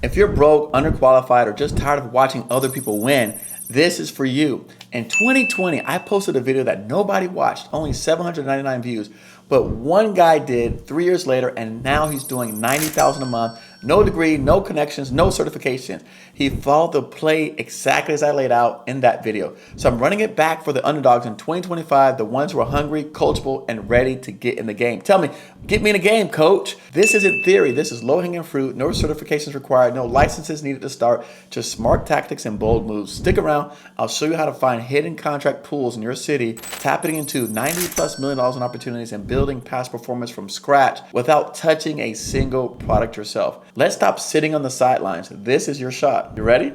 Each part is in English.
If you're broke, underqualified, or just tired of watching other people win, this is for you. In 2020, I posted a video that nobody watched, only 799 views, but one guy did 3 years later, and now he's doing 90,000 a month, no degree, no connections, no certification. He followed the play exactly as I laid out in that video. So I'm running it back for the underdogs in 2025, the ones who are hungry, coachable, and ready to get in the game. Tell me, get me in the game, coach. This isn't theory. This is low-hanging fruit, no certifications required, no licenses needed to start, just smart tactics and bold moves. Stick around. I'll show you how to find hidden contract pools in your city, tapping into $90+ million in opportunities and building past performance from scratch without touching a single product yourself. Let's stop sitting on the sidelines. This is your shot. You ready?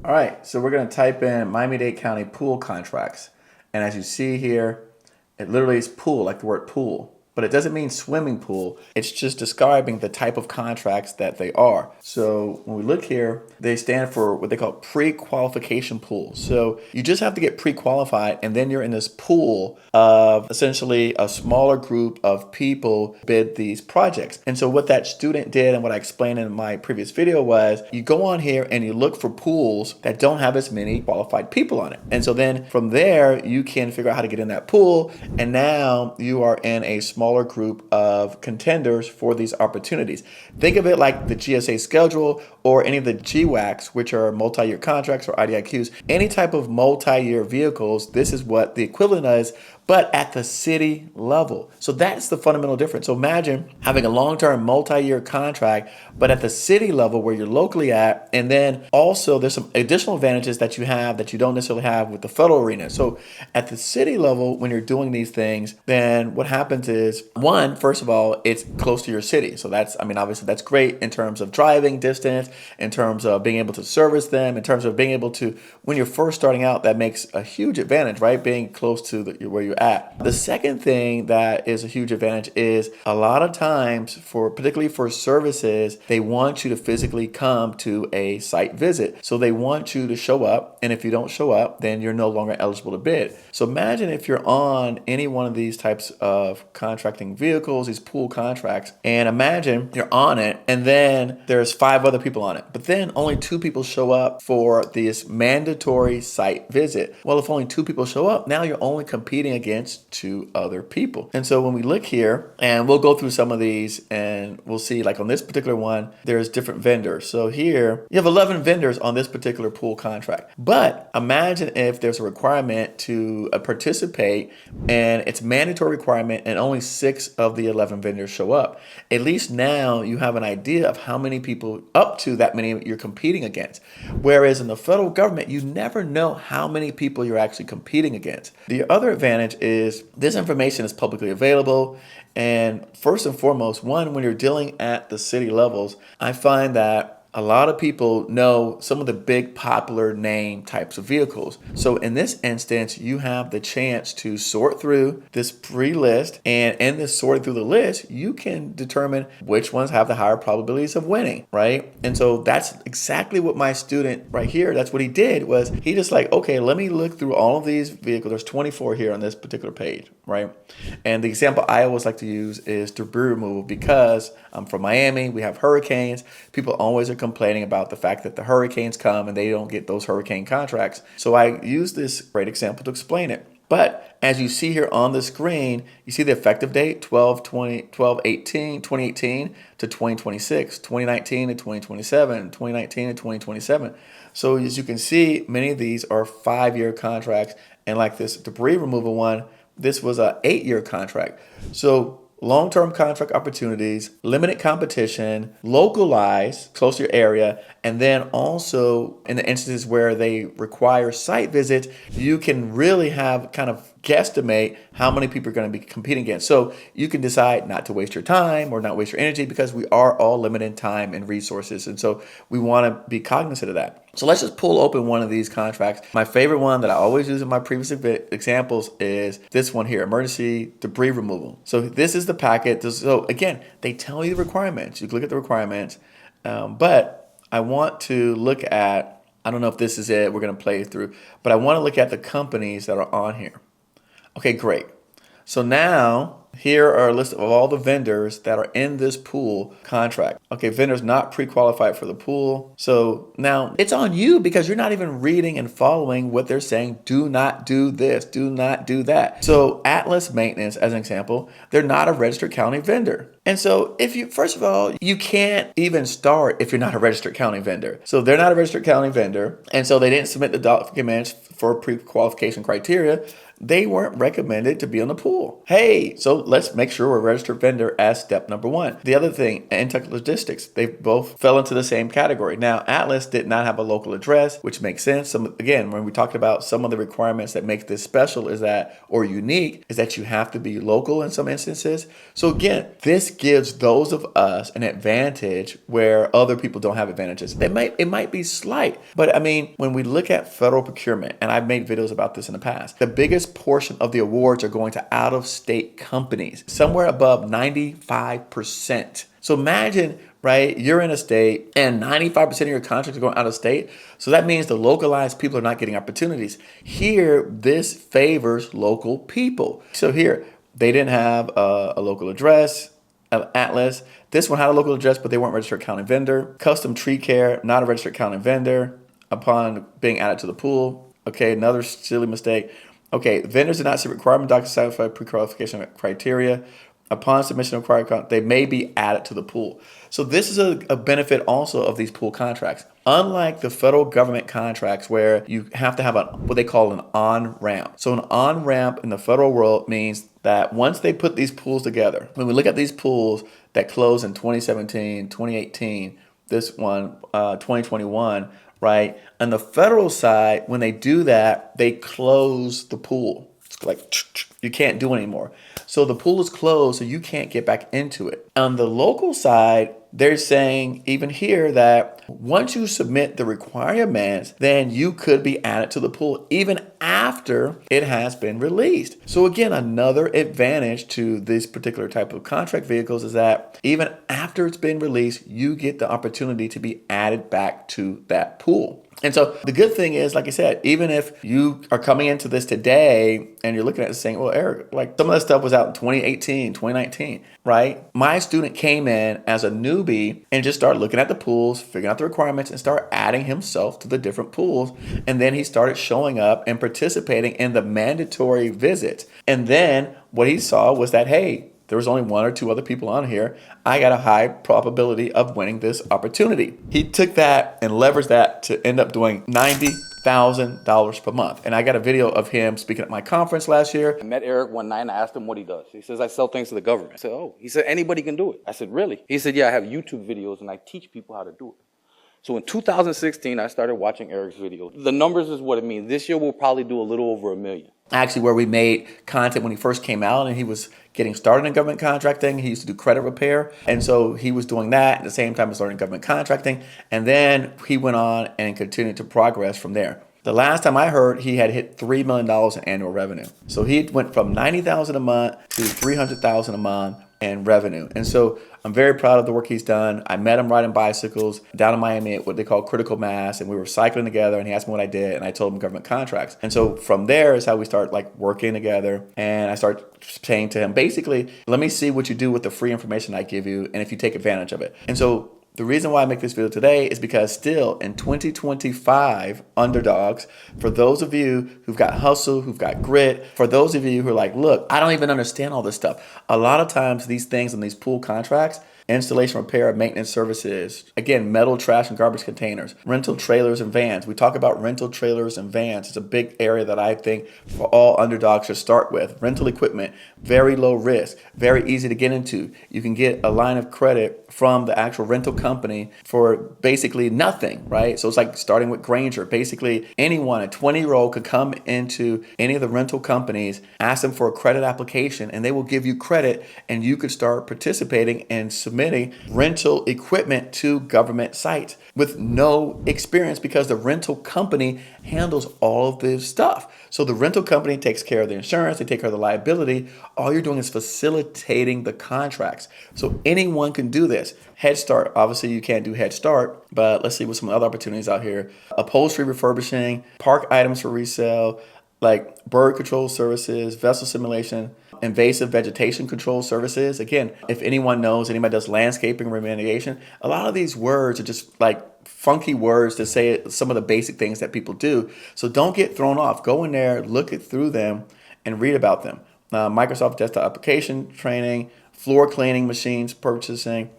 All right, so we're gonna type in Miami-Dade County pool contracts. And as you see here, it literally is pool, like the word pool. But it doesn't mean swimming pool. It's just describing the type of contracts that they are. So when we look here, they stand for what they call pre-qualification pools. So you just have to get pre-qualified, and then you're in this pool of essentially a smaller group of people bid these projects. And so what that student did, and what I explained in my previous video, was you go on here and you look for pools that don't have as many qualified people on it. And so then from there, you can figure out how to get in that pool. And now you are in a smaller group of contenders for these opportunities. Think of it like the GSA schedule or any of the GWACs, which are multi-year contracts or IDIQs. Any type of multi-year vehicles, this is what the equivalent is, but at the city level. So that's the fundamental difference. So imagine having a long-term multi-year contract, but at the city level where you're locally at, and then also there's some additional advantages that you have that you don't necessarily have with the federal arena. So at the city level, when you're doing these things, then what happens is, one, first of all, it's close to your city. So that's, I mean, obviously that's great in terms of driving distance, in terms of being able to service them, in terms of being able to, when you're first starting out, that makes a huge advantage, right? Being close to where you're at. The second thing that is a huge advantage is a lot of times, particularly for services, they want you to physically come to a site visit. So they want you to show up, and if you don't show up, then you're no longer eligible to bid. So imagine if you're on any one of these types of contracting vehicles, these pool contracts, and imagine you're on it, and then there's 5 other people on it, but then only 2 people show up for this mandatory site visit. Well, if only 2 people show up, now you're only competing against 2 other people. And so when we look here, and we'll go through some of these, and we'll see, like on this particular one, there's different vendors. So here you have 11 vendors on this particular pool contract. But imagine if there's a requirement to participate, and it's mandatory requirement, and only 6 of the 11 vendors show up. At least now you have an idea of how many people, up to that many, you're competing against. Whereas in the federal government, you never know how many people you're actually competing against. The other advantage is this information is publicly available. And first and foremost, one, when you're dealing at the city levels, I find that a lot of people know some of the big popular name types of vehicles. So in this instance, you have the chance to sort through this pre-list, and in this sorting through the list, you can determine which ones have the higher probabilities of winning, right? And so that's exactly what my student right here, that's what he did, was he just like, okay, let me look through all of these vehicles. There's 24 here on this particular page, right? And the example I always like to use is debris removal, because I'm from Miami, we have hurricanes. People always are complaining about the fact that the hurricanes come and they don't get those hurricane contracts. So I use this great example to explain it. But as you see here on the screen, you see the effective date, 2018 to 2026, 2019 to 2027, 2019 to 2027. So as you can see, many of these are 5-year contracts. And like this debris removal one, this was an 8-year contract. So long-term contract opportunities, limited competition, localized, close to your area, and then also in the instances where they require site visits, you can really have kind of guesstimate how many people are going to be competing against. So you can decide not to waste your time or not waste your energy, because we are all limited in time and resources. And so we want to be cognizant of that. So let's just pull open one of these contracts. My favorite one that I always use in my previous examples is this one here, emergency debris removal. So this is the packet. So again, they tell you the requirements. You can look at the requirements, but I want to look at, I don't know if this is it, we're going to play through, but I want to look at the companies that are on here. Okay, great. So now Here are a list of all the vendors that are in this pool contract. Okay, vendors not pre-qualified for the pool. So now it's on you because you're not even reading and following what they're saying. Do not do this, do not do that. So Atlas Maintenance, as an example, they're not a registered county vendor. And so if you, first of all, you can't even start if you're not a registered county vendor. So they're not a registered county vendor. And so they didn't submit the documents for pre-qualification criteria. They weren't recommended to be on the pool. Hey, so let's make sure we're a registered vendor as step number one. The other thing, Intech Logistics, they both fell into the same category. Now, Atlas did not have a local address, which makes sense. Again, when we talked about some of the requirements that make this special is that, or unique, is that you have to be local in some instances. So again, this gives those of us an advantage where other people don't have advantages. It might be slight, but I mean, when we look at federal procurement, and I've made videos about this in the past, the biggest portion of the awards are going to out-of-state companies, somewhere above 95%. So imagine, right, you're in a state and 95% of your contracts are going out of state. So that means the localized people are not getting opportunities. Here, this favors local people. So here, they didn't have a local address. Atlas, this one had a local address, but they weren't registered county vendor. Custom Tree Care, not a registered county vendor upon being added to the pool. Okay, another silly mistake. Okay, vendors did not see requirement documents to satisfy pre-qualification criteria. Upon submission of required, they may be added to the pool. So this is a benefit also of these pool contracts. Unlike the federal government contracts where you have to have what they call an on-ramp. So an on-ramp in the federal world means that once they put these pools together, when we look at these pools that closed in 2017, 2018, this one, 2021, right? On the federal side, when they do that, they close the pool. It's like you can't do it anymore. So the pool is closed, so you can't get back into it. On the local side, they're saying even here that once you submit the requirements, then you could be added to the pool even after it has been released. So again, another advantage to this particular type of contract vehicles is that even after it's been released, you get the opportunity to be added back to that pool. And so the good thing is, like I said, even if you are coming into this today and you're looking at it saying, well, Eric, like some of that stuff was out in 2018, 2019, right? My student came in as a newbie and just started looking at the pools, figuring out the requirements, and started adding himself to the different pools. And then he started showing up and participating in the mandatory visits. And then what he saw was that, hey, there was only one or two other people on here. I got a high probability of winning this opportunity. He took that and leveraged that to end up doing $90,000 per month. And I got a video of him speaking at my conference last year. I met Eric one night and I asked him what he does. He says, I sell things to the government. I said, oh. He said, anybody can do it. I said, really? He said, yeah, I have YouTube videos and I teach people how to do it. So in 2016, I started watching Eric's videos. The numbers is what it means. This year, we'll probably do a little over 1 million. Actually, where we made content when he first came out and he was getting started in government contracting. He used to do credit repair. And so he was doing that at the same time as learning government contracting. And then he went on and continued to progress from there. The last time I heard, he had hit $3 million in annual revenue. So he went from $90,000 a month to $300,000 a month in revenue. And so I'm very proud of the work he's done. I met him riding bicycles down in Miami at what they call critical mass, and we were cycling together, and he asked me what I did, and I told him government contracts. And so from there is how we start like working together, and I start saying to him, basically, let me see what you do with the free information I give you, and if you take advantage of it. And so the reason why I make this video today is because still in 2025, underdogs, for those of you who've got hustle, who've got grit, for those of you who are like, look, I don't even understand all this stuff. A lot of times these things in these pool contracts, installation, repair, maintenance services, again, metal, trash, and garbage containers, rental trailers and vans. We talk about rental trailers and vans. It's a big area that I think for all underdogs should start with. Rental equipment, very low risk, very easy to get into. You can get a line of credit from the actual rental company for basically nothing, right? So it's like starting with Granger. Basically, anyone, a 20-year-old could come into any of the rental companies, ask them for a credit application, and they will give you credit, and you could start participating and submitting rental equipment to government sites with no experience because the rental company handles all of this stuff. So the rental company takes care of the insurance, they take care of the liability. All you're doing is facilitating the contracts. So anyone can do this. Head Start, obviously you can't do Head Start, but let's see what some other opportunities out here. Upholstery refurbishing, park items for resale, like bird control services, vessel simulation, invasive vegetation control services. Again, if anyone knows, anybody does landscaping remediation, a lot of these words are just like funky words to say some of the basic things that people do. So don't get thrown off. Go in there, look it through them, and read about them. Microsoft desktop application training, floor cleaning machines purchasing,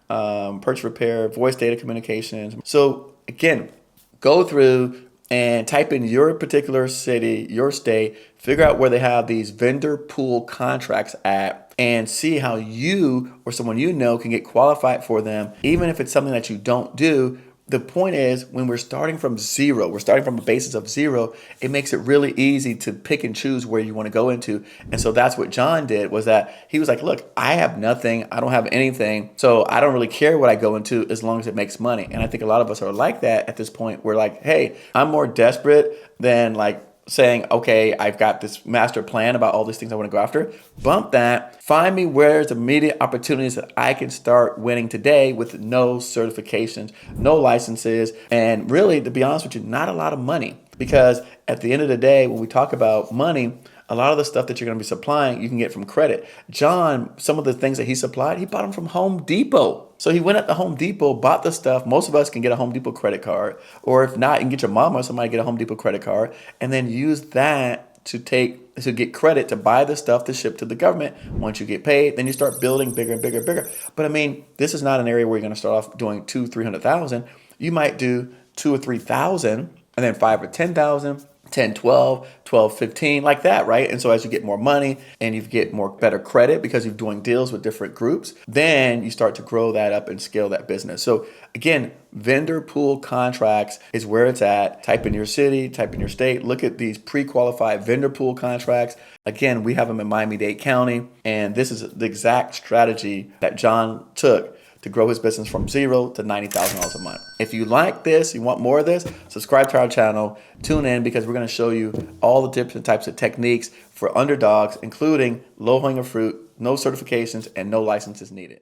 purchase repair, voice data communications. So again, go through and type in your particular city, your state, figure out where they have these vendor pool contracts at, and see how you or someone you know can get qualified for them, even if it's something that you don't do. The point is, when we're starting from zero, we're starting from a basis of zero, it makes it really easy to pick and choose where you want to go into. And so that's what John did, was that he was like, look, I have nothing. I don't have anything. So I don't really care what I go into as long as it makes money. And I think a lot of us are like that at this point. We're like, hey, I'm more desperate than like saying, okay, I've got this master plan about all these things I want to go after. Bump that. Find me where's immediate opportunities that I can start winning today with no certifications, no licenses, and really, to be honest with you, not a lot of money. Because at the end of the day, when we talk about money, a lot of the stuff that you're going to be supplying, you can get from credit. John, some of the things that he supplied, he bought them from Home Depot. So he went at the Home Depot, bought the stuff. Most of us can get a Home Depot credit card, or if not, you can get your mom or somebody get a Home Depot credit card, and then use that to get credit to buy the stuff to ship to the government. Once you get paid, then you start building bigger and bigger and bigger. But I mean, this is not an area where you're going to start off doing 200,000-300,000. You might do 2 or 3,000, and then 5 or 10,000. 10, 12, 12, 15, like that, right? And so as you get more money and you get more better credit because you're doing deals with different groups, then you start to grow that up and scale that business. So again, vendor pool contracts is where it's at. Type in your city, type in your state, look at these pre-qualified vendor pool contracts. Again, we have them in Miami-Dade County, and this is the exact strategy that John took to grow his business from $0 to $90,000 a month. If you like this, you want more of this, subscribe to our channel, tune in, because we're going to show you all the different types of techniques for underdogs, including low-hanging fruit, no certifications, and no licenses needed.